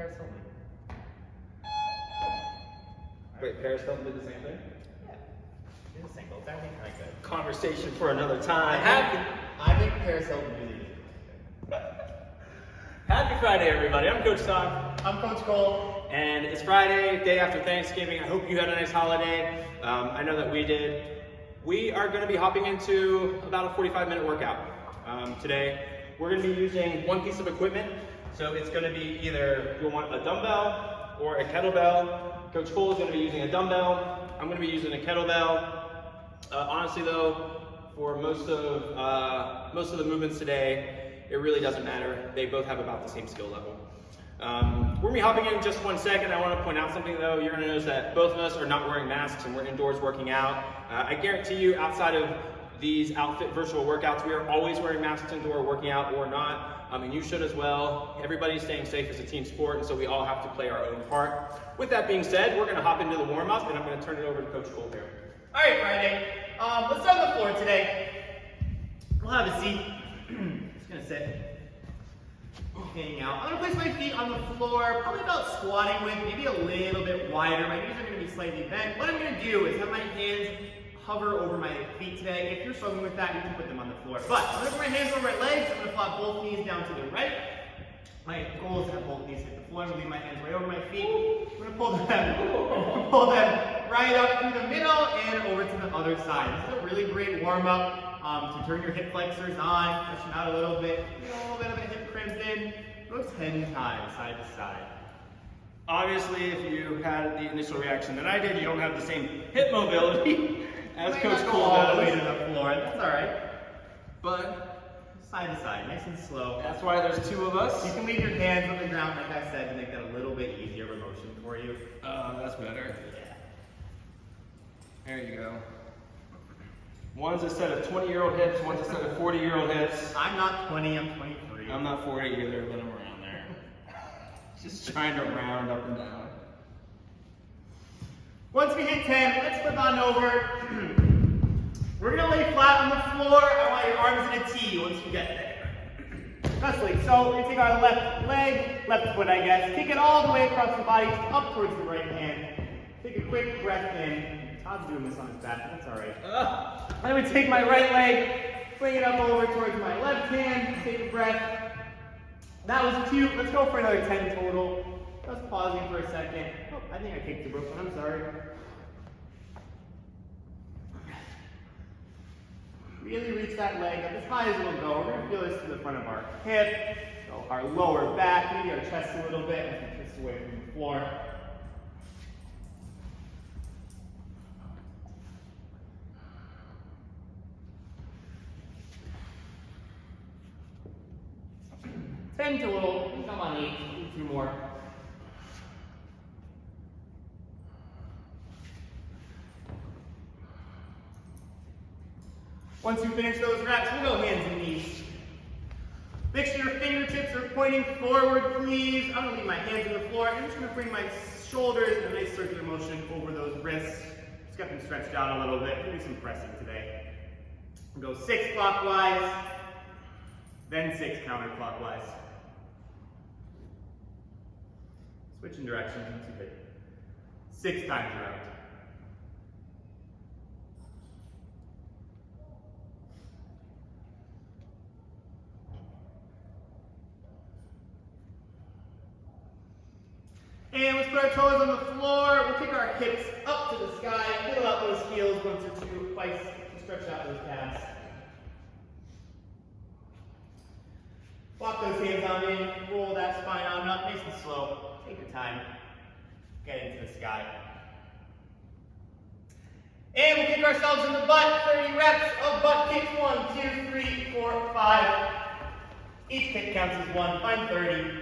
Paris Hilton. Wait, Paris Hilton did the same thing? Yeah. It's a single. It's actually kind of good. Conversation for another time. I think Paris Hilton really is. Happy Friday, everybody. I'm Coach Todd. I'm Coach Cole. And it's Friday, day after Thanksgiving. I hope you had a nice holiday. I know that we did. We are going to be hopping into about a 45-minute workout today. We're going to be using one piece of equipment. So it's going to be either you'll want a dumbbell or a kettlebell. Coach Cole is going to be using a dumbbell. I'm going to be using a kettlebell. Honestly, though, for most of the movements today, it really doesn't matter. They both have about the same skill level. We're going to be hopping in just 1 second. I want to point out something though. You're going to notice that both of us are not wearing masks and we're indoors working out. I guarantee you, outside of these outfit virtual workouts, we are always wearing masks indoor working out or not. And you should as well. Everybody's staying safe as a team sport, and so we all have to play our own part. With that being said, we're going to hop into the warm-up, and I'm going to turn it over to Coach Cole here. All right, Friday. Let's start on the floor today. We'll have a seat. Just going to sit. Hanging out. I'm going to place my feet on the floor, probably about squatting width, maybe a little bit wider. My knees are going to be slightly bent. What I'm going to do is have my hands hover over my feet today. If you're struggling with that, you can put them on the floor. But I'm going to put my hands over my legs. I'm going to flop both knees down to the right. My goal is to have both knees hit the floor. I'm going to leave my hands right over my feet. I'm going to pull them right up through the middle and over to the other side. This is a really great warm-up to turn your hip flexors on, push them out a little bit, get a little bit of a hip crimp in. Go 10 times side to side. Obviously, if you had the initial reaction that I did, you don't have the same hip mobility as Coach Cole does. All the way to the floor. That's all right. But side to side, nice and slow. that's why there's two of us. You can leave your hands on the ground, like I said, to make that a little bit easier of a motion for you. That's better. Yeah. There you go. One's a set of 20-year-old hips, one's a set of 40-year-old hips. I'm not 20, I'm 23. I'm not 40 either, but I'm around there. Just trying to round up and down. Once we hit 10, let's flip on over. We're going to lay flat on the floor. I want your arms in a T once you get there. Thusly, so we're going to take our left leg, left foot I guess, kick it all the way across the body up towards the right hand. Take a quick breath in. Todd's doing this on his back, but that's all right. I'm going to take my right leg, bring it up over towards my left hand, take a breath. That was 2. Let's go for another 10 total. Just pausing for a second. Oh, I think I kicked the rope, but I'm sorry. Really reach that leg up as high as we'll go. We're going to feel this to the front of our hip, so our lower back, maybe our chest a little bit as we twist away from the floor. Total. Come on, 8. 2 more. Once you finish those reps, we'll go hands and knees. Make sure your fingertips are pointing forward, please. I'm going to leave my hands on the floor. I'm just going to bring my shoulders in a nice circular motion over those wrists. Just get them stretched out a little bit. We'll do some pressing today. We'll go 6 clockwise, then 6 counterclockwise. Switching directions once you hit 6 times around. And let's put our toes on the floor. We'll kick our hips up to the sky. Fiddle out those heels once or twice to stretch out those calves. Lock those hands on in. Roll that spine on up, nice and slow. Take your time. Get into the sky. And we'll kick ourselves in the butt. 30 reps of butt kicks. 1, 2, 3, 4, 5. Each kick counts as 1. Find 30.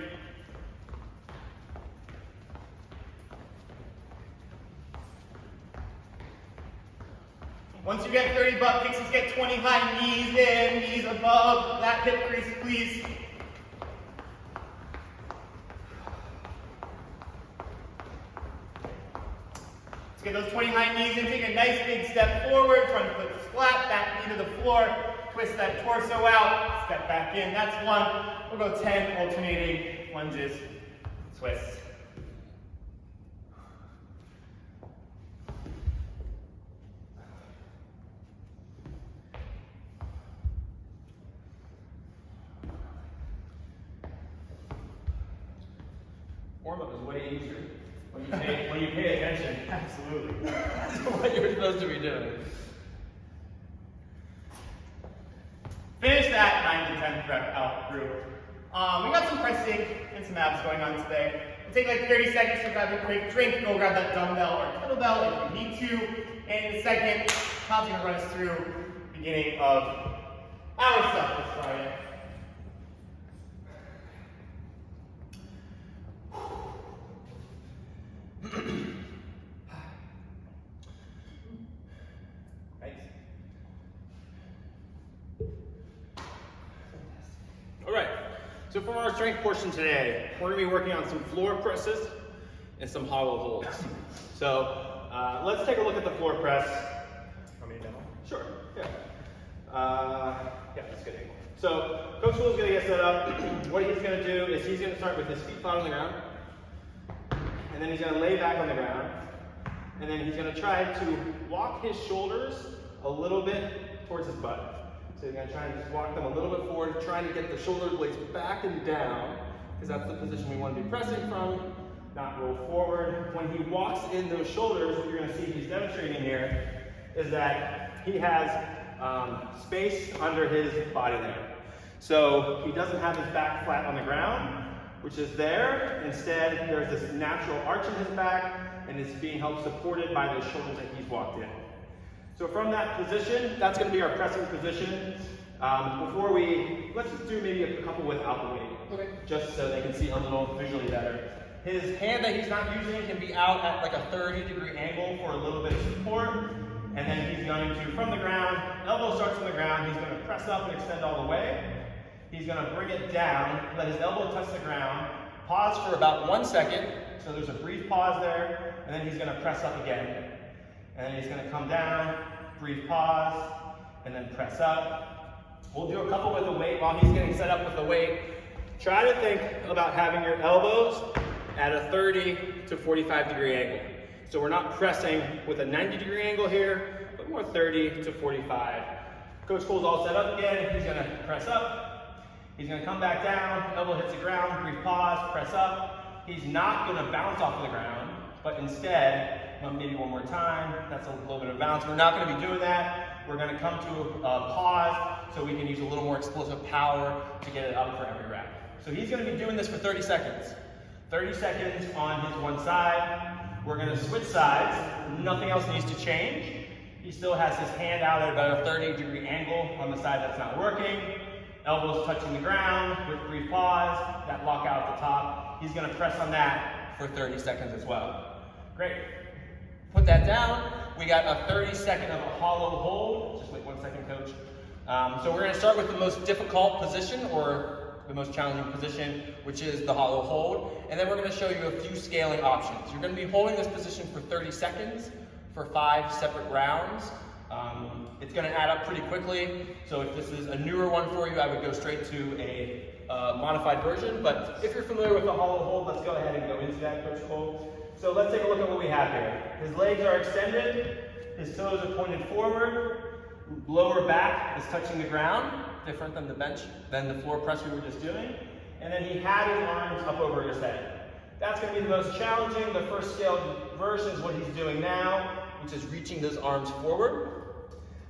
Once you get 30 butt kicks, let's get 20 high knees in, knees above that hip crease, please. Let's get those 20 high knees in, take a nice big step forward, front foot flat, back knee to the floor, twist that torso out, step back in, that's 1. We'll go 10 alternating lunges, twists. Warm-up is way easier when you pay attention. Absolutely. To what you're supposed to be doing. Finish that 9 to 10 rep out group. We got some pressing and some abs going on today. We'll take like 30 seconds to grab a quick drink, go grab that dumbbell or kettlebell if you need to. And in a second, Todd's gonna run us through the beginning of our stuff this Friday. Nice. All right, so for our strength portion today, we're gonna be working on some floor presses and some hollow holds. So let's take a look at the floor press. Want me to demo? Sure, yeah. Yeah, that's good. So Coach Will's gonna get set up. What he's gonna do is he's gonna start with his feet flat on the ground, and then he's gonna lay back on the ground, and then he's gonna try to walk his shoulders a little bit towards his butt. So you're gonna try and just walk them a little bit forward, trying to get the shoulder blades back and down, because that's the position we want to be pressing from, not roll forward. When he walks in those shoulders, what you're gonna see he's demonstrating here is that he has space under his body there. So he doesn't have his back flat on the ground, which is there. Instead, there's this natural arch in his back, and it's being helped supported by those shoulders that he's walked in. So from that position, that's going to be our pressing position. Let's just do maybe a couple without the weight, okay, just so they can see a little visually better. His hand that he's not using can be out at like a 30-degree angle for a little bit of support. And then he's going to, from the ground, elbow starts from the ground, he's going to press up and extend all the way. He's going to bring it down, let his elbow touch the ground, pause for about 1 second, so there's a brief pause there, and then he's going to press up again. And then he's going to come down, brief pause, and then press up. We'll do a couple with the weight while he's getting set up with the weight. Try to think about having your elbows at a 30 to 45-degree angle. So we're not pressing with a 90-degree angle here, but more 30 to 45. Coach Cole's all set up again. He's gonna press up. He's gonna come back down, elbow hits the ground, brief pause, press up. He's not gonna bounce off of the ground, but instead, maybe one more time, that's a little bit of bounce. We're not gonna be doing that. We're gonna come to a pause so we can use a little more explosive power to get it up for every rep. So he's gonna be doing this for 30 seconds. 30 seconds on his one side. We're going to switch sides. Nothing else needs to change. He still has his hand out at about a 30-degree angle on the side that's not working. Elbows touching the ground with brief pause. That lockout at the top. He's going to press on that for 30 seconds as well. Great. Put that down. We got a 30-second of a hollow hold. Just wait 1 second, Coach. So we're going to start with the most difficult position, or the most challenging position, which is the hollow hold. And then we're going to show you a few scaling options. You're going to be holding this position for 30 seconds for 5 separate rounds. It's going to add up pretty quickly. So if this is a newer one for you, I would go straight to a modified version. But if you're familiar with the hollow hold, let's go ahead and go into that, Coach Cole. So let's take a look at what we have here. His legs are extended. His toes are pointed forward. Lower back is touching the ground. Different than the bench, than the floor press we were just doing. And then he had his arms up over his head. That's going to be the most challenging. The first scaled version is what he's doing now, which is reaching those arms forward.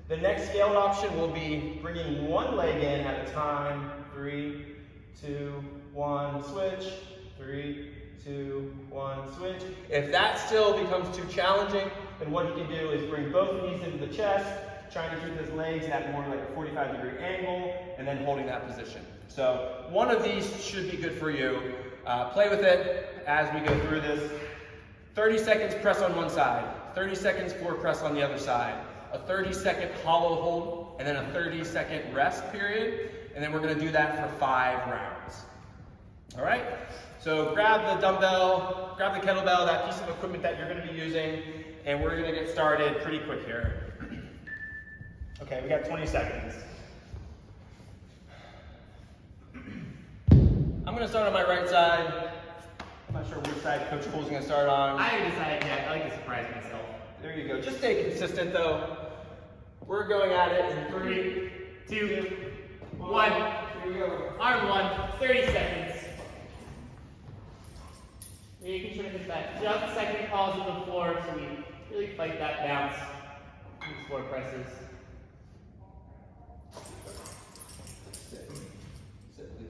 The next scaled option will be bringing one leg in at a time. 3, 2, 1, switch. 3, 2, 1, switch. If that still becomes too challenging, then what he can do is bring both knees into the chest, trying to keep his legs at more like a 45-degree angle, and then holding that position. So one of these should be good for you. Play with it as we go through this. 30 seconds press on one side, 30 seconds floor press on the other side, a 30-second hollow hold, and then a 30-second rest period, and then we're going to do that for 5 rounds. All right? So grab the dumbbell, grab the kettlebell, that piece of equipment that you're going to be using, and we're going to get started pretty quick here. Okay, we got 20 seconds. I'm going to start on my right side. I'm not sure which side Coach Cole's going to start on. I haven't decided yet. I like to surprise myself. There you go. Just stay consistent though. We're going at it in 3, 2, 1. Here we go. Arm 1, 30 seconds. Making sure to hit that just second pause on the floor so we really fight that bounce in these floor presses. Sit. Sit, please.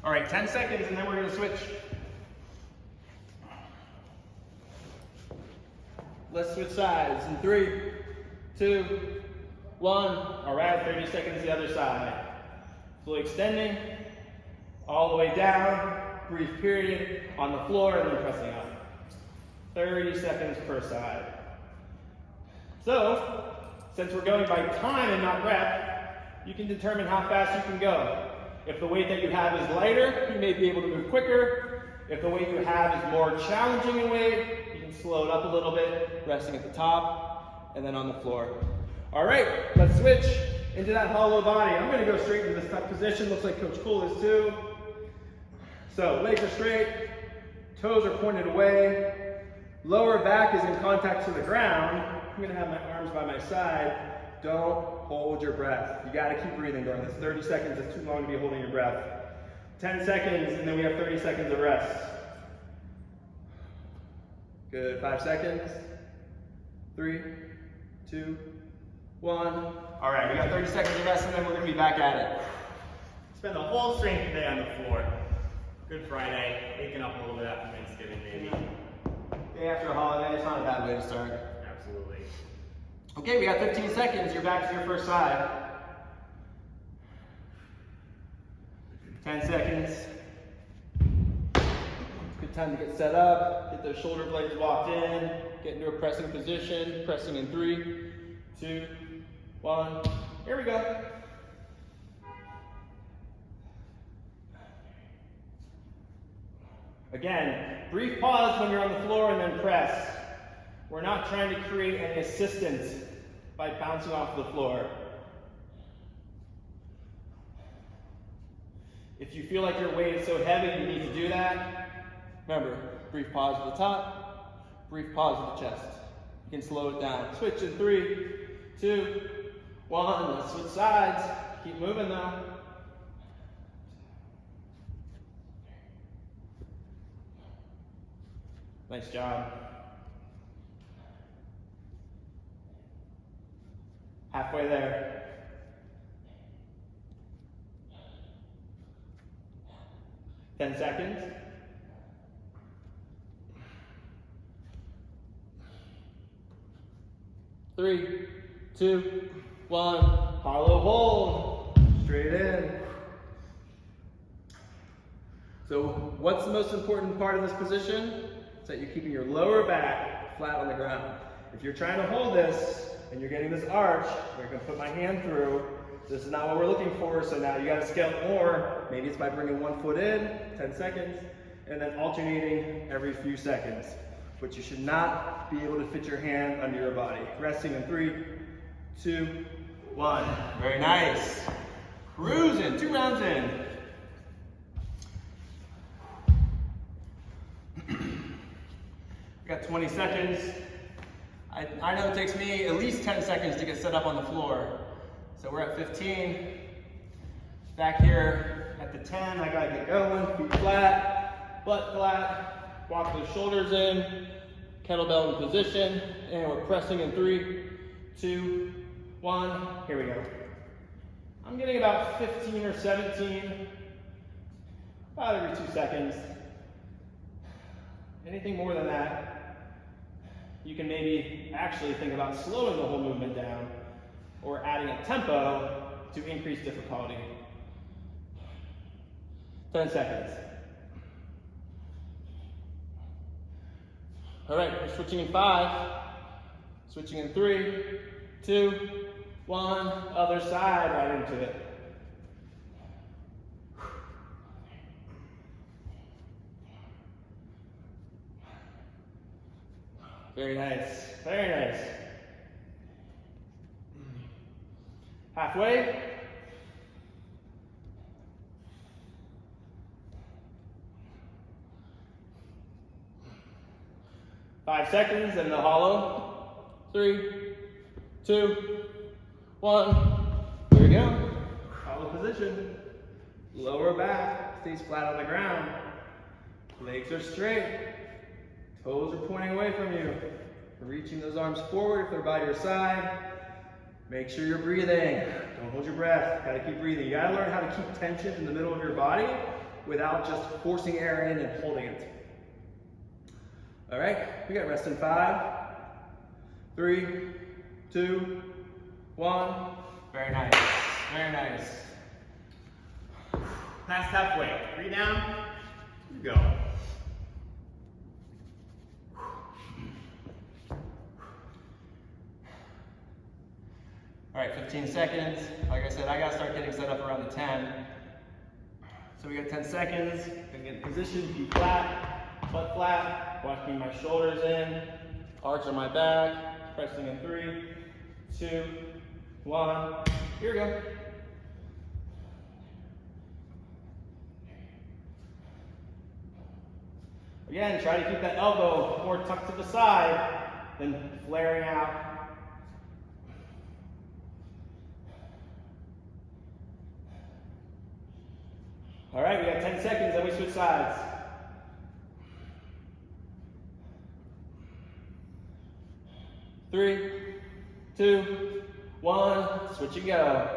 All right, 10 seconds and then we're gonna switch. Let's switch sides in 3, 2, 1. All right, 30 seconds the other side. Fully extending, all the way down, brief period, on the floor, and then pressing up. 30 seconds per side. So, since we're going by time and not rep, you can determine how fast you can go. If the weight that you have is lighter, you may be able to move quicker. If the weight you have is more challenging in weight, you can slow it up a little bit, resting at the top, and then on the floor. All right, let's switch into that hollow body. I'm gonna go straight into this tuck position. Looks like Coach Cole is too. So legs are straight, toes are pointed away, lower back is in contact to the ground. I'm gonna have my arms by my side. Don't hold your breath. You gotta keep breathing during this. 30 seconds is too long to be holding your breath. 10 seconds, and then we have 30 seconds of rest. Good, 5 seconds. 3, 2, 1. All right, we got 30 seconds of rest, and then we're gonna be back at it. Spend the whole strength today on the floor. Good Friday, waking up a little bit after Thanksgiving, maybe. Day after a holiday, it's not a bad way to start. Absolutely. Okay, we got 15 seconds. You're back to your first side. 10 seconds. Good time to get set up. Get those shoulder blades locked in. Get into a pressing position. Pressing in 3, 2, 1. Here we go. Again, brief pause when you're on the floor and then press. We're not trying to create any assistance by bouncing off the floor. If you feel like your weight is so heavy you need to do that, remember, brief pause at the top, brief pause at the chest. You can slow it down. Switch in 3, 2, 1. Let's switch sides. Keep moving though. Nice job. Halfway there. Ten seconds. 3, 2, 1. Hollow hold. Straight in. So what's the most important part of this position? It's that you're keeping your lower back flat on the ground. If you're trying to hold this and you're getting this arch, I'm going to put my hand through. This is not what we're looking for, so now you got to scale it more. Maybe it's by bringing one foot in, 10 seconds, and then alternating every few seconds. But you should not be able to fit your hand under your body. Resting in 3, 2, 1. Very nice. Cruising, 2 rounds in. We got 20 seconds. I know it takes me at least 10 seconds to get set up on the floor. So we're at 15. Back here at the 10, I gotta get going. Feet flat, butt flat. Walk those shoulders in. Kettlebell in position. And we're pressing in 3, 2, 1. Here we go. I'm getting about 15 or 17. About every 2 seconds. Anything more than that, you can maybe actually think about slowing the whole movement down or adding a tempo to increase difficulty. 10 seconds. All right, we're switching in 5, switching in 3, 2, 1, other side, right into it. Very nice, very nice. Halfway. Five seconds in the hollow. 3, 2, 1. Here we go. Hollow position. Lower back stays flat on the ground. Legs are straight. Toes are pointing away from you. Reaching those arms forward if they're by your side. Make sure you're breathing. Don't hold your breath. Gotta keep breathing. You gotta learn how to keep tension in the middle of your body without just forcing air in and holding it. All right, we got rest in 5, 3, 2, 1. Very nice, very nice. Past halfway. 3 down. Go. All right, 15 seconds. Like I said, I gotta start getting set up around the 10. So we got 10 seconds. Gonna get in position, feet flat, butt flat, walking my shoulders in, arch on my back, pressing in 3, 2, 1. Here we go. Again, try to keep that elbow more tucked to the side than flaring out. All right, we got 10 seconds, then we switch sides. Three, 2, 1, switch and go.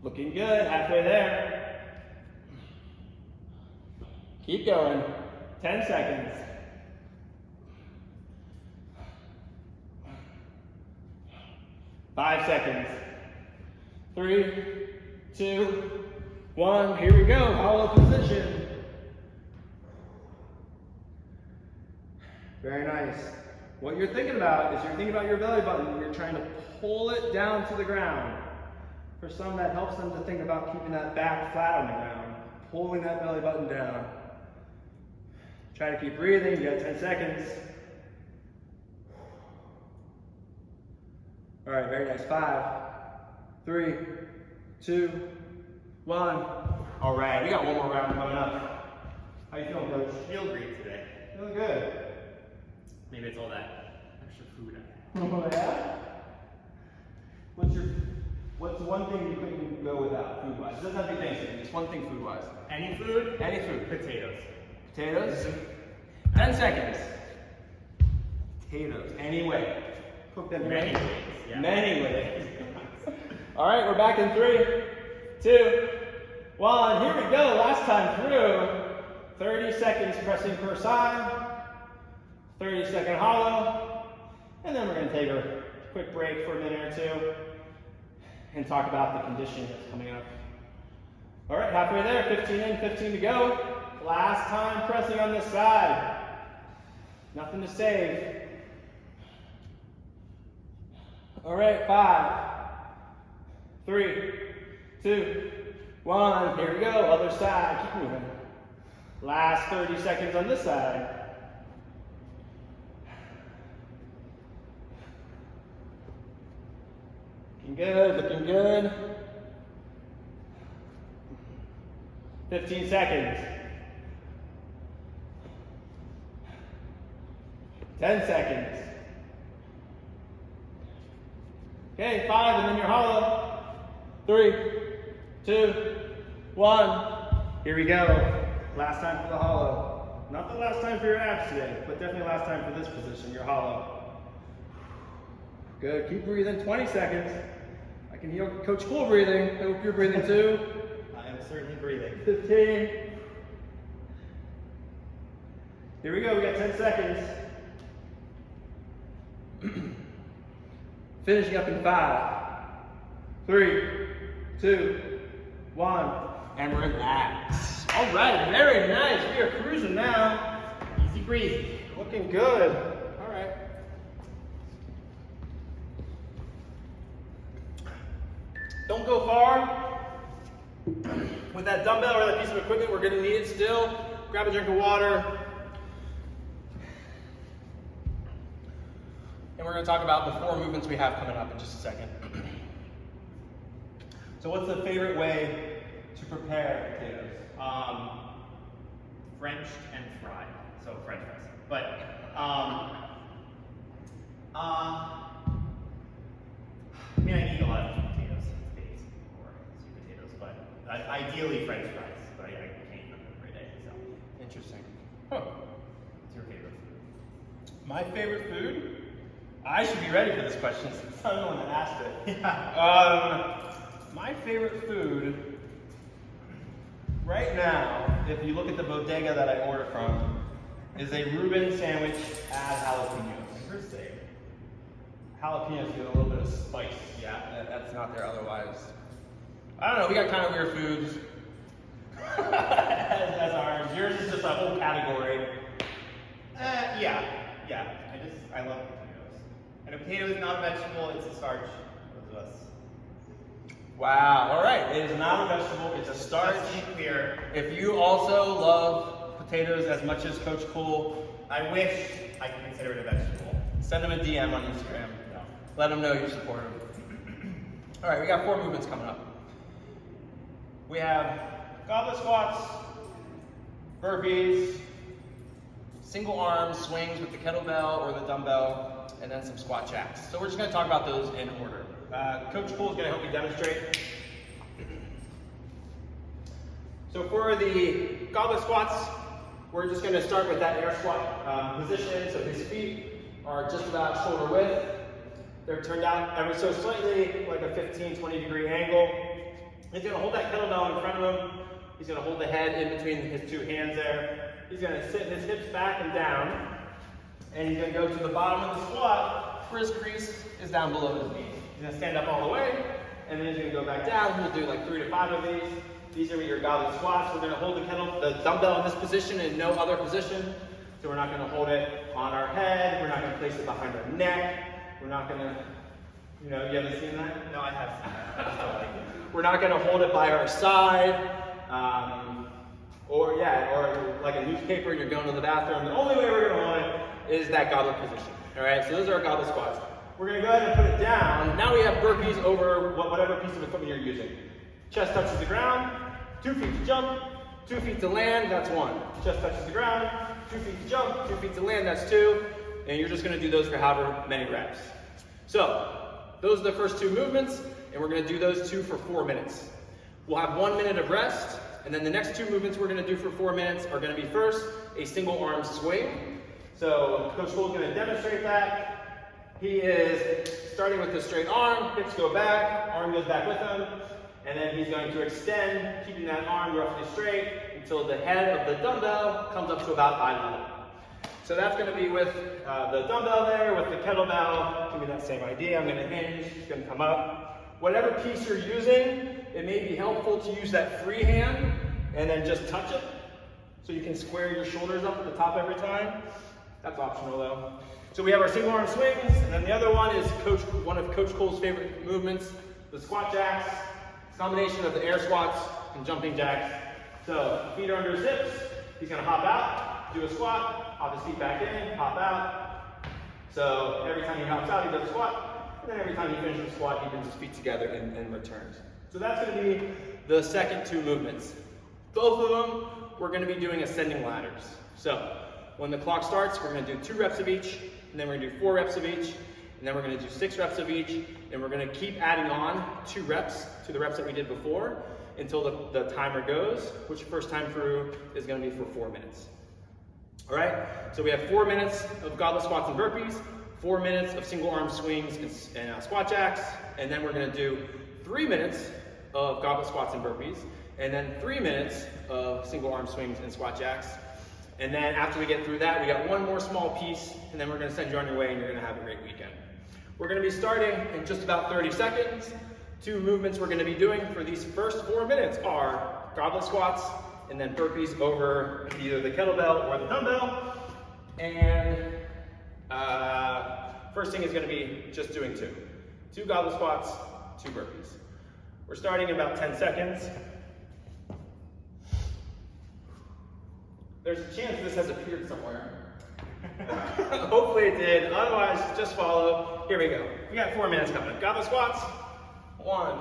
Looking good, halfway there. Keep going. 10 seconds. Five seconds. 3, 2, 1. Here we go. Hollow position. Very nice. What you're thinking about is you're thinking about your belly button. You're trying to pull it down to the ground. For some, that helps them to think about keeping that back flat on the ground, pulling that belly button down. Try to keep breathing. You got 10 seconds. All right, very nice. 5, 3, 2, 1. All right, we got one more round coming up. How you feeling, Coach? Feel great today. Feeling good. Maybe it's all that extra food I Oh yeah? What's one thing you couldn't go without food-wise? It doesn't have to be Thanksgiving, just one thing food-wise. had. Any food? Any food. Potatoes. Potatoes? 10 seconds. Potatoes. Any way. Cook them Many right? ways. Yeah. Many ways. All right, we're back in 3, 2, 1. Here we go. Last time through. 30 seconds pressing per side. 30-second hollow. And then we're going to take a quick break for a minute or two and talk about the conditioning that's coming up. All right, halfway there. 15 in, 15 to go. Last time pressing on this side. Nothing to save. All right, 5, 3, 2, 1. Here we go. Other side. Keep moving. Last 30 seconds on this side. Looking good, looking good. 15 seconds. 10 seconds. Okay, 5, and then your hollow. 3, 2, 1. Here we go. Last time for the hollow. Not the last time for your abs today, but definitely last time for this position, your hollow. Good, keep breathing, 20 seconds. I can hear Coach Cool breathing. I hope you're breathing too. I am certainly breathing. 15. Here we go, we got 10 seconds. Finishing up in 5, 3, 2, 1, and relax. All right, very nice. We are cruising now. Easy breezy. Looking good. All right. Don't go far with that dumbbell or that piece of equipment. We're gonna need it still. Grab a drink of water. And we're gonna talk about the 4 movements we have coming up in just a second. So what's the favorite way to prepare potatoes? Frenched and fried. So French fries. But I mean, I eat a lot of potatoes, baked or sweet potatoes, but ideally French fries. But I can't eat them every day. So Interesting. Huh. what's your favorite food? My favorite food? I should be ready for this question since I'm the one that asked it. Yeah. My favorite food right now, if you look at the bodega that I order from, is a Reuben sandwich add jalapenos. Interesting. Jalapenos give a little bit of spice. Yeah. That's not there otherwise. I don't know, we got kind of weird foods as ours. Yours is just a whole category. Yeah. I love potatoes. And a potato is not a vegetable, it's a starch. Those of us. Wow, all right. It is not a vegetable, it's a starch. Just to be clear, If you also love potatoes as much as Coach Cole, I wish I could consider it a vegetable. send him a DM on Instagram. No. Let him know you support him. All right, we got 4 movements coming up. We have goblet squats, burpees, single arm swings with the kettlebell or the dumbbell, and then some squat jacks. So we're just going to talk about those in order. Coach Cole is going to help me demonstrate. So for the goblet squats, we're just going to start with that air squat position. So his feet are just about shoulder width. They're turned out ever so slightly, like a 15, 20 degree angle. He's going to hold that kettlebell in front of him. He's going to hold the head in between his two hands there. He's going to sit his hips back and down. And he's going to go to the bottom of the squat where his crease is down below his knee. He's going to stand up all the way, and then he's going to go back down. We'll do like 3 to 5 of these. These are your goblet squats. We're going to hold the dumbbell in this position and no other position. So we're not going to hold it on our head. We're not going to place it behind our neck. We're not going to, you haven't seen that? No, I have seen that. We're not going to hold it by our side. Or like a newspaper and you're going to the bathroom. The only way we're going to hold it is that goblet position. All right, so those are our goblet squats. We're going to go ahead and put it down. Now we have burpees over whatever piece of equipment you're using. Chest touches the ground, 2 feet to jump, 2 feet to land, that's 1. Chest touches the ground, 2 feet to jump, 2 feet to land, that's 2. And you're just going to do those for however many reps. So, those are the first 2 movements, and we're going to do those 2 for 4 minutes. We'll have 1 minute of rest, and then the next 2 movements we're going to do for 4 minutes are going to be first, a single arm swing. So, Coach Cole is going to demonstrate that. He is starting with the straight arm, hips go back, arm goes back with him, and then he's going to extend, keeping that arm roughly straight until the head of the dumbbell comes up to about eye level. So that's going to be with the dumbbell there, with the kettlebell. Give me that same idea. I'm going to hinge, it's going to come up. Whatever piece you're using, it may be helpful to use that free hand and then just touch it so you can square your shoulders up at the top every time. That's optional though. So we have our single arm swings, and then the other one is one of Coach Cole's favorite movements, the squat jacks. It's a combination of the air squats and jumping jacks. So feet are under his hips. He's going to hop out, do a squat, hop his feet back in, hop out. So every time he hops out, he does a squat, and then every time he finishes the squat, he brings his feet together and returns. So that's going to be the second 2 movements. Both of them, we're going to be doing ascending ladders. So when the clock starts, we're going to do 2 reps of each, and then we're going to do 4 reps of each, and then we're going to do 6 reps of each, and we're going to keep adding on 2 reps to the reps that we did before until the timer goes, which first time through is going to be for 4 minutes. All right, so we have 4 minutes of goblet squats and burpees, 4 minutes of single arm swings and squat jacks, and then we're going to do 3 minutes of goblet squats and burpees, and then 3 minutes of single arm swings and squat jacks. And then after we get through that, we got 1 more small piece, and then we're going to send you on your way, and you're going to have a great weekend. We're going to be starting in just about 30 seconds. 2 movements we're going to be doing for these first 4 minutes are goblet squats and then burpees over either the kettlebell or the dumbbell. And first thing is going to be just doing 2. 2 goblet squats, 2 burpees. We're starting in about 10 seconds. There's a chance this has appeared somewhere. Hopefully it did. Otherwise, just follow. Here we go. We got 4 minutes coming. Goblet squats. 1,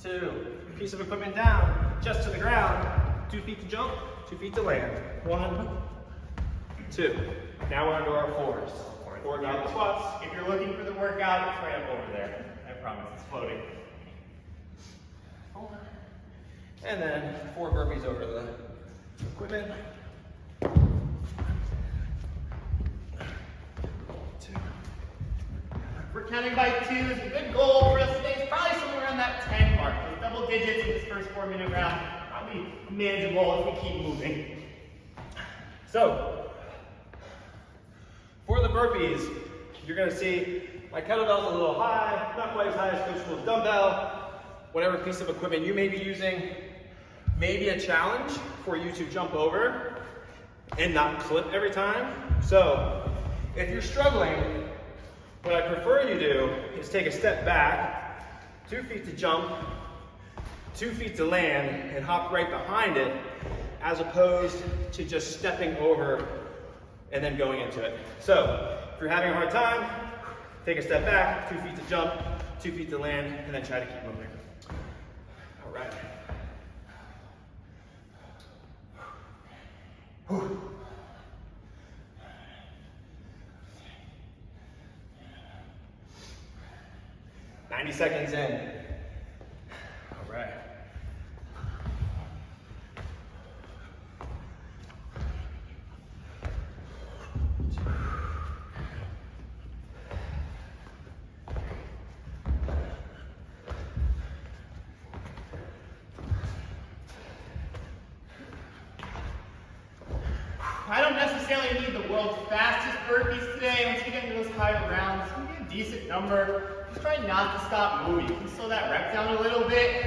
2. Piece of equipment down. Chest to the ground. 2 feet to jump. 2 feet to land. 1, 2. Now we're onto our fours. Four goblet squats. If you're looking for the workout, it's right up over there. I promise, it's floating. 4. And then 4 burpees over the equipment. 2. We're counting by twos. A good goal for us today is probably somewhere around that 10 mark. Those double digits in this first 4-minute round, probably manageable if we keep moving. So, for the burpees, you're going to see my kettlebell's a little high, not quite as high as Coach School's dumbbell. Whatever piece of equipment you may be using, maybe a challenge for you to jump over and not clip every time. So, if you're struggling, what I prefer you do is take a step back, 2 feet to jump, 2 feet to land, and hop right behind it, as opposed to just stepping over and then going into it. So, if you're having a hard time, take a step back, 2 feet to jump, 2 feet to land, and then try to keep moving. All right. 90 seconds in. All right. I don't necessarily need the world's fastest burpees today. Once we get into those higher rounds, it's going to be a decent number. Just try not to stop moving. You can slow that rep down a little bit.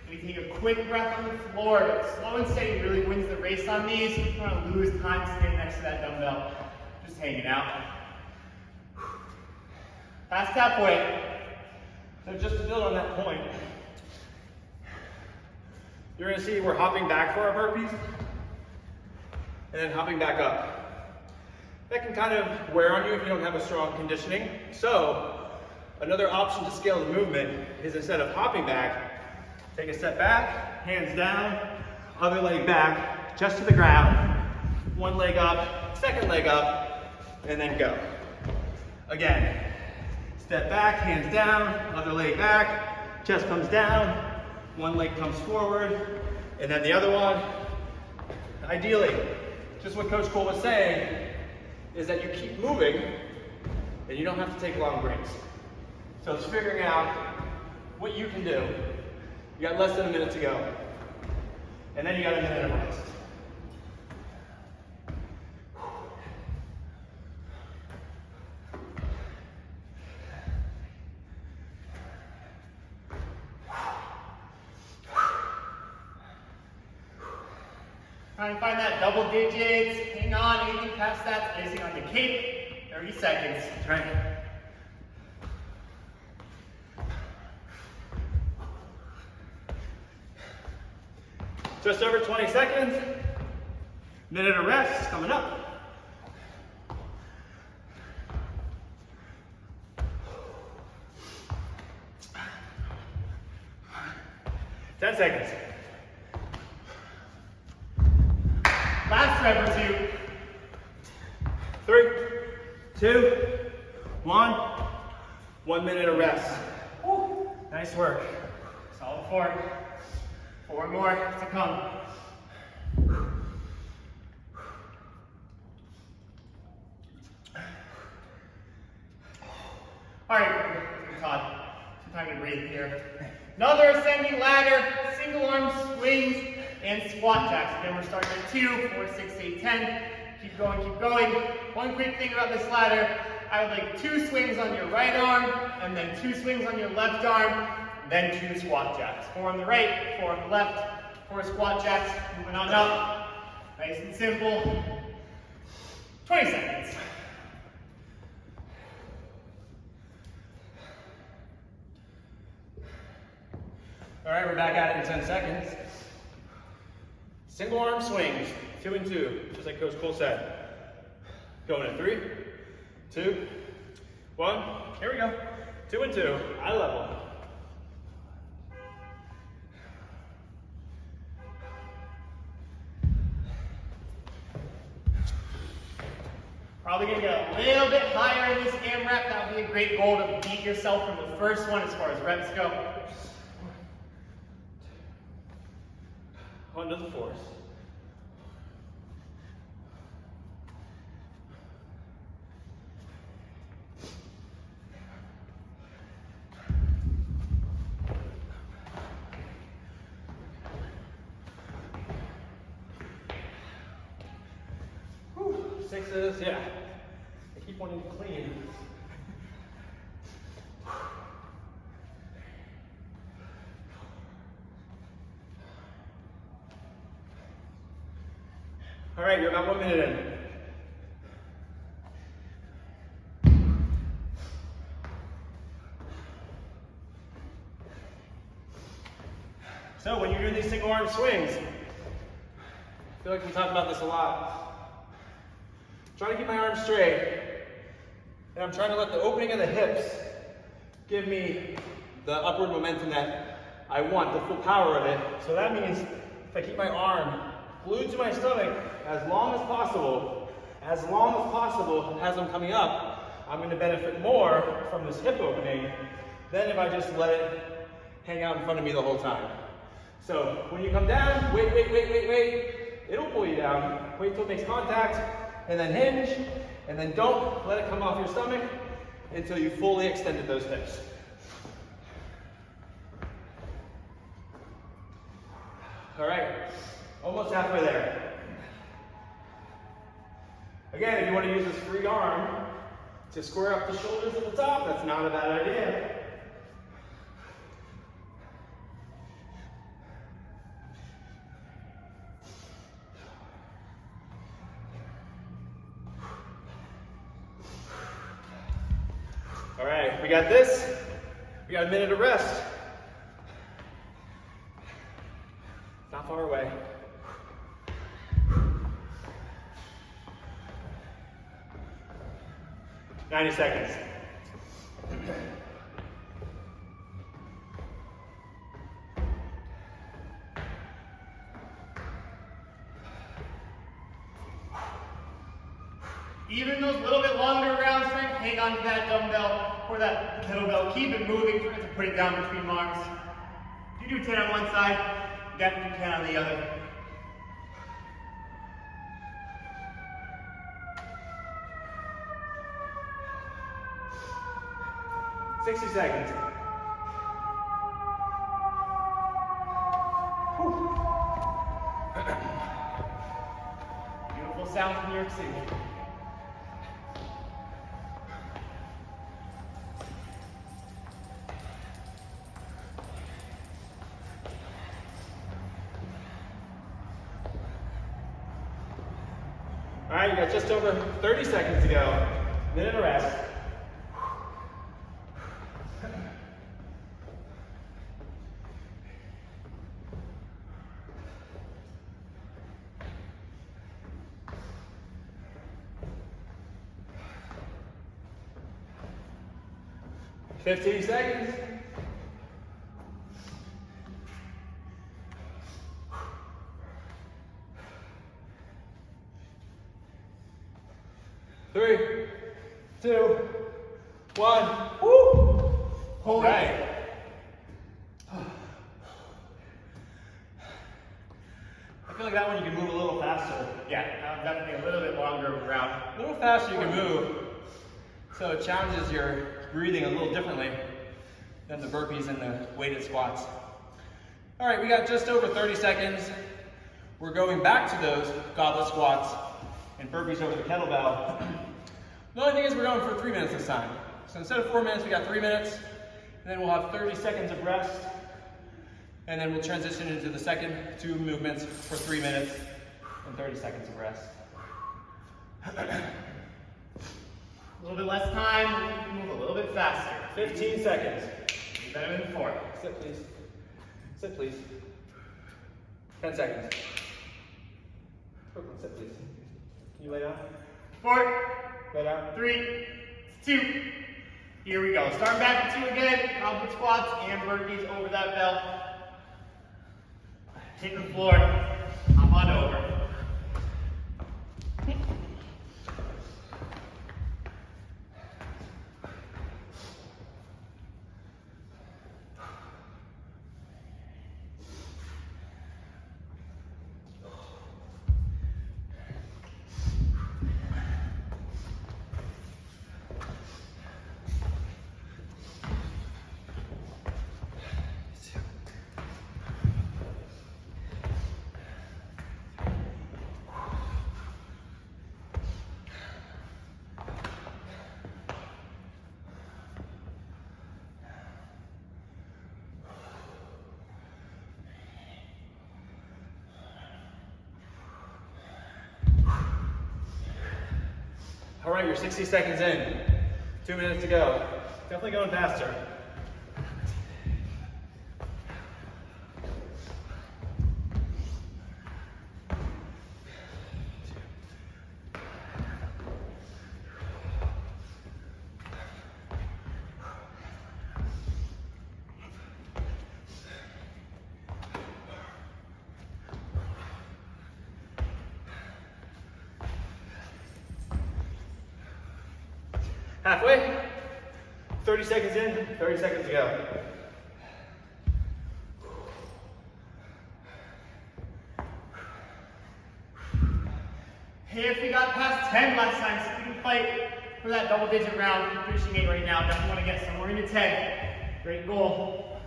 Maybe take a quick breath on the floor. But slow and steady really wins the race on these. You don't want to lose time standing next to that dumbbell. Just hanging out. Past halfway. So just to build on that point, you're going to see we're hopping back for our burpees and then hopping back up. That can kind of wear on you if you don't have a strong conditioning. So another option to scale the movement is instead of hopping back, take a step back, hands down, other leg back, just to the ground, one leg up, second leg up, and then go. Again, step back, hands down, other leg back, chest comes down, one leg comes forward, and then the other one. Ideally, just what Coach Cole was saying is that you keep moving and you don't have to take long breaks. So it's figuring out what you can do. You got less than a minute to go. And then you got a minute of rest. Try and find that double digits. Hang on, anything past that, icing on the cake. 30 seconds. That's right. Just over 20 seconds. Minute of rest coming up. 10 seconds. Last rep or 2. 3, 2, 1. 1 minute of rest. Woo. Nice work. Solid 4. 4 more to come. All right, Todd, some time to breathe here. Another ascending ladder, single arm swings, and squat jacks. Again, we're starting at 2, 4, 6, 8, 10. Keep going, keep going. One quick thing about this ladder, I would like 2 swings on your right arm, and then 2 swings on your left arm, then 2 squat jacks. 4 on the right, 4 on the left, 4 squat jacks, moving on up. Nice and simple. 20 seconds. All right, we're back at it in 10 seconds. Single arm swings, 2 and 2, just like Coach Cole said. Going in 3, 2, 1. Here we go. 2 and 2, eye level. Probably gonna get a little bit higher in this AMRAP. That would be a great goal to beat yourself from the first one as far as reps go. On to the fours. Sixes, yeah. I keep wanting to clean. All right, you're about 1 minute in. So when you're doing these single arm swings, I feel like we talk about this a lot. Trying to keep my arms straight, and I'm trying to let the opening of the hips give me the upward momentum that I want, the full power of it. So that means if I keep my arm glued to my stomach as long as possible as I'm coming up, I'm going to benefit more from this hip opening than if I just let it hang out in front of me the whole time. So when you come down, wait. It'll pull you down. Wait till it makes contact. And then hinge, and then don't let it come off your stomach until you fully extended those hips. All right, almost halfway there. Again, if you want to use this free arm to square up the shoulders at the top, that's not a bad idea. All right, we got this. We got a minute of rest. Not far away. "90 seconds. Even those little bit longer round strength, hang on to that dumbbell or that kettlebell. Keep it moving, try to put it down between arms. If you do 10 on one side, definitely 10 on the other. "60 seconds. Beautiful sound from New York City. All right, you got just over 30 seconds to go. Minute of rest. "15 seconds. Three, two, one. Woo! Hold Right. it. I feel like that one you can move a little faster. Yeah, definitely a little bit longer round. A little faster you can move. So it challenges your breathing a little differently than the burpees and the weighted squats. All right, we got just over 30 seconds. We're going back to those goblet squats and burpees over the kettlebell. The only thing is we're going for 3 minutes this time. So instead of 4 minutes, we got 3 minutes. And then we'll have 30 seconds of rest. And then we'll transition into the second two movements for 3 minutes and 30 seconds of rest. A little bit less time, move a little bit faster. 15 seconds. Better than 4. Sit, please. Sit, please. 10 seconds. Brooklyn, sit, please. Can you lay down? 4, Lay down. 3, 2. Here we go. Start back to 2 again. Goblet squats and burpees over that bell. Hit the floor. Hop on over. All right, you're 60 seconds in. 2 minutes to go. Definitely going faster. Halfway. 30 seconds in, 30 seconds to go. Hey, if we got past 10 last time, so we can fight for that double-digit round. We're finishing 8 right now. Definitely want to get somewhere into 10. Great goal.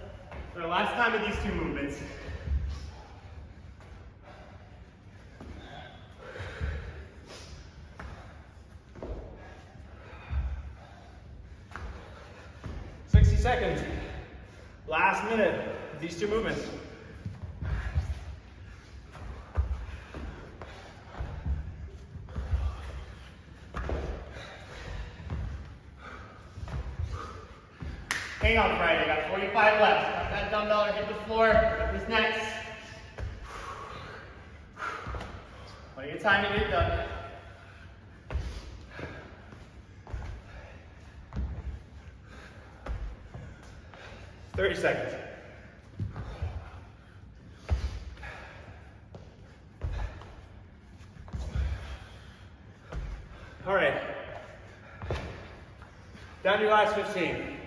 For the last time of these 2 movements. Seconds. Last minute of these 2 movements. Hang on, Friday. Got 45 left. Got that dumbbell or hit the floor. Who's next? Plenty of time to get it done. 30 seconds. All right. Down to your last 15.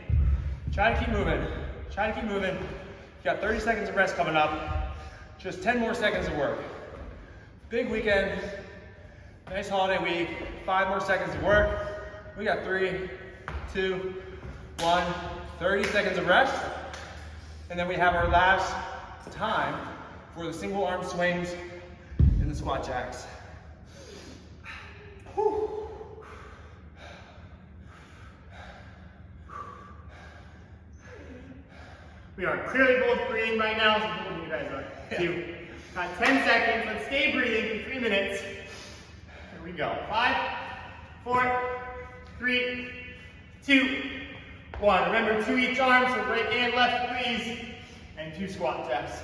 Try to keep moving. Try to keep moving. You got 30 seconds of rest coming up. Just 10 more seconds of work. Big weekend. Nice holiday week. 5 more seconds of work. We got 3, 2, 1. 30 seconds of rest. And then we have our last time for the single arm swings and the squat jacks. Whew. We are clearly both breathing right now, so hopefully you guys are too. Got 10 seconds. Let's stay breathing for 3 minutes. Here we go. 5, 4, 3, 2, 1. Remember, 2 each arm, so right and left, please. And 2 squat jacks.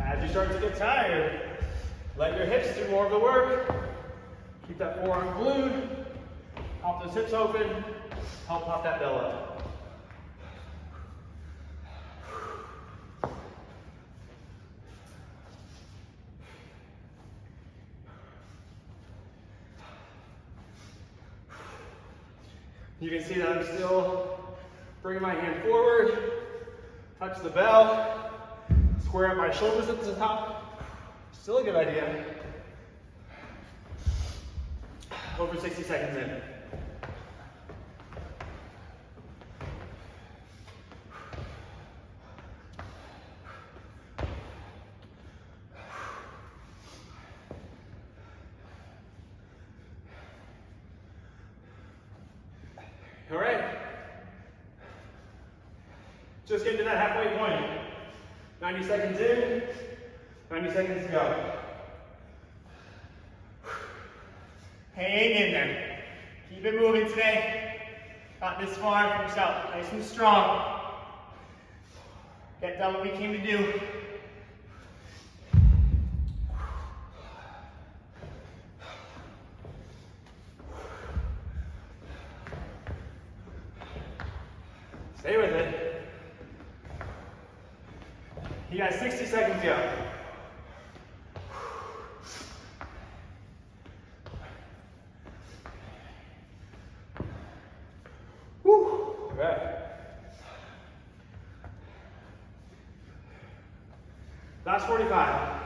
As you start to get tired, let your hips do more of the work. Keep that forearm glued. Pop those hips open. Help pop that belly up. You can see that I'm still bringing my hand forward, touch the bell, square up my shoulders at the top. Still a good idea. Over 60 seconds in. All right. Just getting to that halfway point. 90 seconds in, 90 seconds to go. Hang in there. Keep it moving today. Not this far, finish out nice and strong. Get done what we came to do. Stay with it. You got 60 seconds to go. Woo. Okay. Last 45.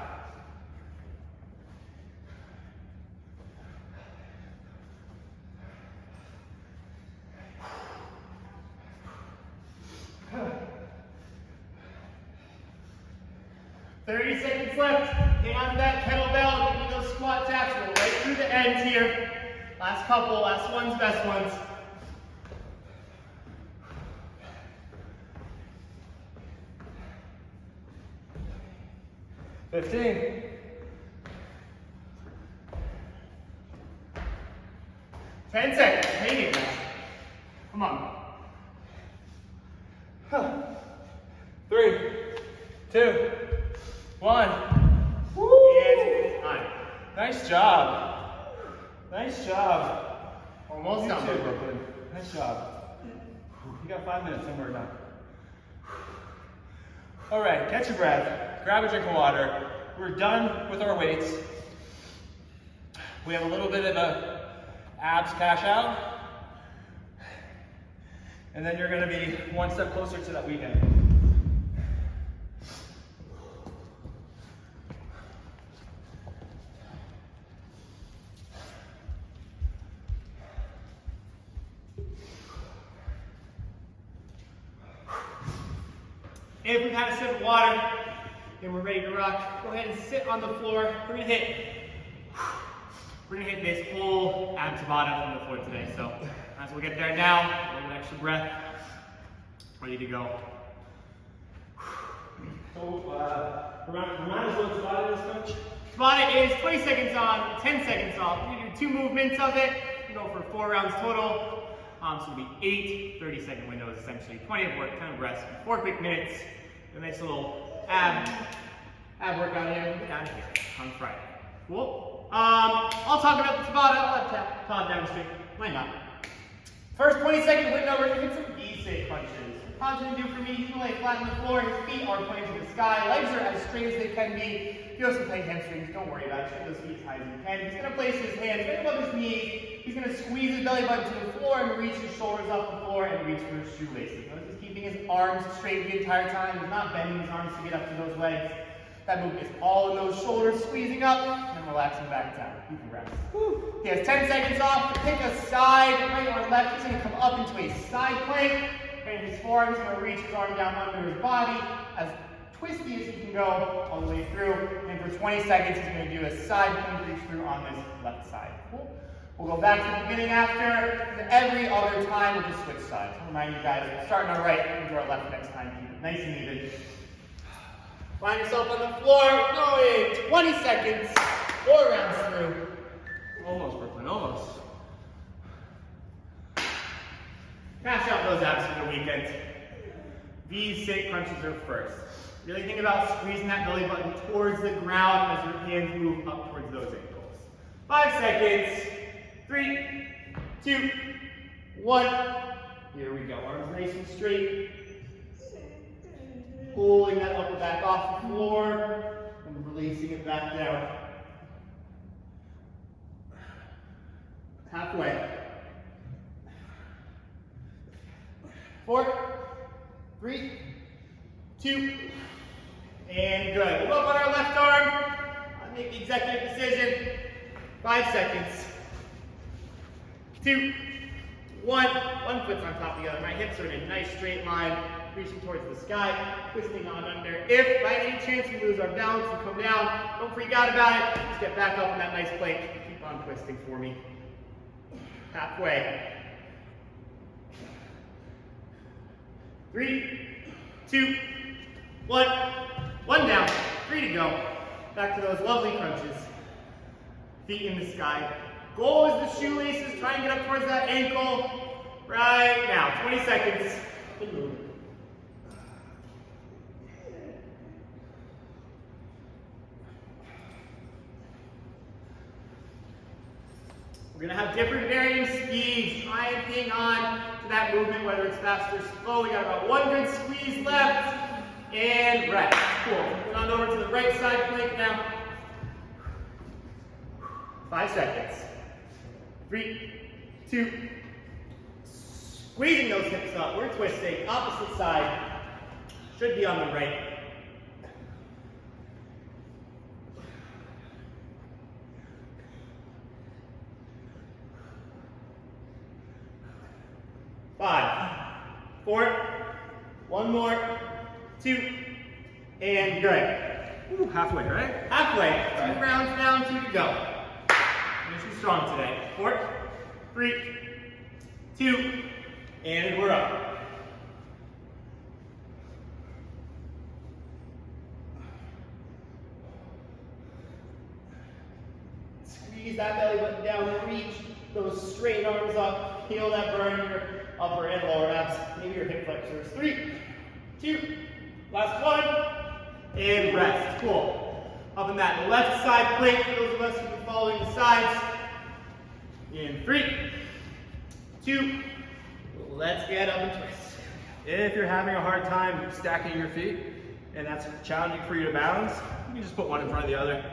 30 seconds left. Hang on to that kettlebell. Give me those squat taps. Go right through the ends here. Last couple, last ones, best ones. $15. 10 seconds. Hang it, guys. Come on. 3, 2, 1. Woo. And time. Nice job. Nice job. Almost done, Brooklyn. Nice job. You got 5 minutes and we're done. All right, catch your breath. Grab a drink of water. We're done with our weights. We have a little bit of a abs cash out. And then you're gonna be one step closer to that weekend. If we've had a sip of water and we're ready to rock, go ahead and sit on the floor. We're gonna hit this whole ab Tabata from the floor today. So as we get there now, a little extra breath, ready to go. So, remind us what Tabata is, Coach? Tabata is 20 seconds on, 10 seconds off. We're gonna do 2 movements of it. We go for 4 rounds total. So it'll be 8 30-second windows essentially. 20 of work, 10 of rest, 4 quick minutes. A nice little ab workout here. We'll get down here on Friday. Cool. I'll talk about the Tabata. I'll let Todd demonstrate. Why not? First 20-second window, we're gonna hit some V-shaped crunches. What Todd's gonna do for me, he's gonna lay flat on the floor. His feet are pointing to the sky. Legs are as straight as they can be. If you have some tight hamstrings, don't worry about it. Shake those feet as high as you can. He's gonna place his hands right above his knees. He's gonna squeeze his belly button to the floor and reach his shoulders off the floor and reach for his shoelaces. Notice he's keeping his arms straight the entire time. He's not bending his arms to get up to those legs. That movement is all in those shoulders, squeezing up, and then relaxing back down. You can rest. Woo. He has 10 seconds off to pick a side, right or left. He's gonna come up into a side plank. And his forearm, he's gonna reach his arm down under his body, as twisty as he can go all the way through. And for 20 seconds, he's gonna do a side plank reach through on this left side. Cool. We'll go back to the beginning after. Every other time, we'll just switch sides. I'll remind you guys, we'll start on our right and do our left next time. Keep it nice and even. Find yourself on the floor, go in, 20 seconds, 4 rounds through. Almost, Brooklyn, almost. Cash out those abs for the weekend. V-shaped crunches are first. Really think about squeezing that belly button towards the ground as your hands move up towards those ankles. 5 seconds. 3, 2, 1. Here we go. Arms nice and straight. Pulling that upper back off the floor and releasing it back down. Halfway. 4, 3, 2, and good. We'll go up on our left arm. I'll make the executive decision. 5 seconds. 2, 1. One foot's on top of the other. My hips are in a nice straight line, reaching towards the sky, twisting on under. If by any chance we lose our balance and come down, don't freak out about it. Just get back up in that nice plank. Keep on twisting for me. Halfway. 3, 2, 1. 1 down. 3 to go. Back to those lovely crunches. Feet in the sky. Goal is the shoelaces. Try and get up towards that ankle. Right now. 20 seconds. Good move. We're going to have different varying speeds. Try and hang on to that movement, whether it's fast or slow. We got about 1 good squeeze left. And rest. Cool. Moving on over to the right side plank now. 5 seconds. 3, 2. Squeezing those hips up. We're twisting. Opposite side. Should be on the right. 5, 4, 1 more, 2, and good. Ooh, halfway, right? Halfway. Right. 2 rounds down, 2 to go. Finish you strong today. 4, 3, 2, and we're up. Squeeze that belly button down, reach those straight arms up, feel that burn in your upper and lower abs, maybe your hip flexors. 3, 2, last one, and rest. Cool. Up in that left side plank for those of us who've been following the sides. In 3, 2, let's get up and twist. If you're having a hard time stacking your feet, and that's challenging for you to balance, you can just put one in front of the other.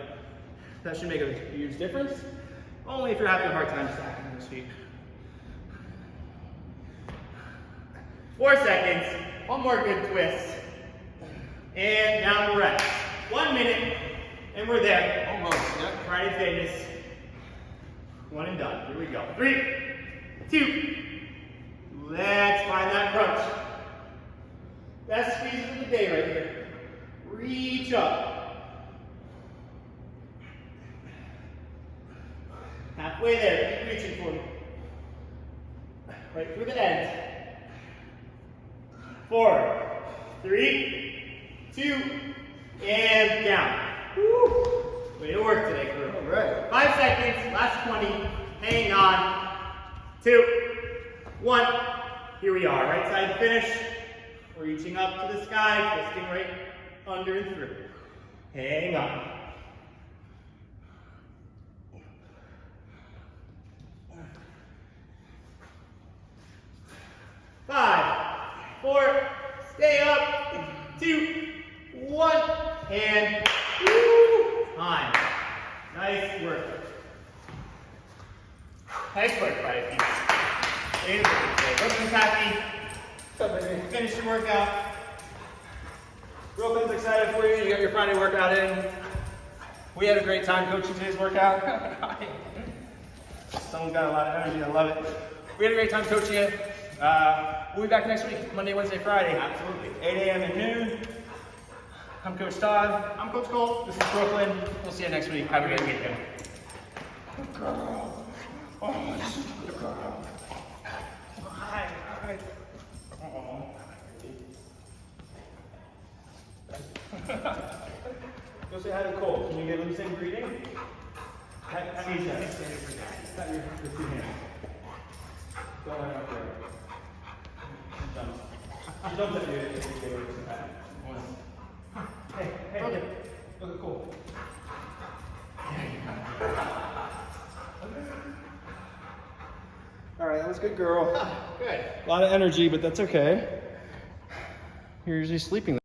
That should make a huge difference. Only if you're having a hard time stacking those feet. 4 seconds, one more good twist. And down to rest. 1 minute, and we're there. Almost, yep. Friday Fitness. 1 and done. Here we go. 3, 2, let's find that crunch. Best squeeze of the day right here. Reach up. Halfway there, keep reaching for me. Right through the end. 4, 3, 2, and down. Woo. Way to work today, crew. All right. 5 seconds, last 20, hang on. 2, 1, here we are, right side finish. Reaching up to the sky, twisting right under and through. Hang on. 5, 4, stay up, 2, 1, and time. Nice work. Nice work, Friday Fitness. Brooklyn's happy. Finish your workout. Brooklyn's excited for you. You got your Friday workout in. We had a great time coaching today's workout. Someone got a lot of energy. I love it. We had a great time coaching it. We'll be back next week, Monday, Wednesday, Friday. Absolutely. 8 a.m. and noon. I'm Coach Todd. I'm Coach Cole. This is Brooklyn. We'll see you next week. Have a great weekend. Good girl. Oh, this is good girl. Hi. Hi. Go say hi to Cole. Can you give him some greeting? Have you done? Got your 2 hands. Go on up there. She jumps at you if you give her some pat. Hey, look at Cole. All right, that was a good girl. Good. A lot of energy, but that's okay. You're usually sleeping.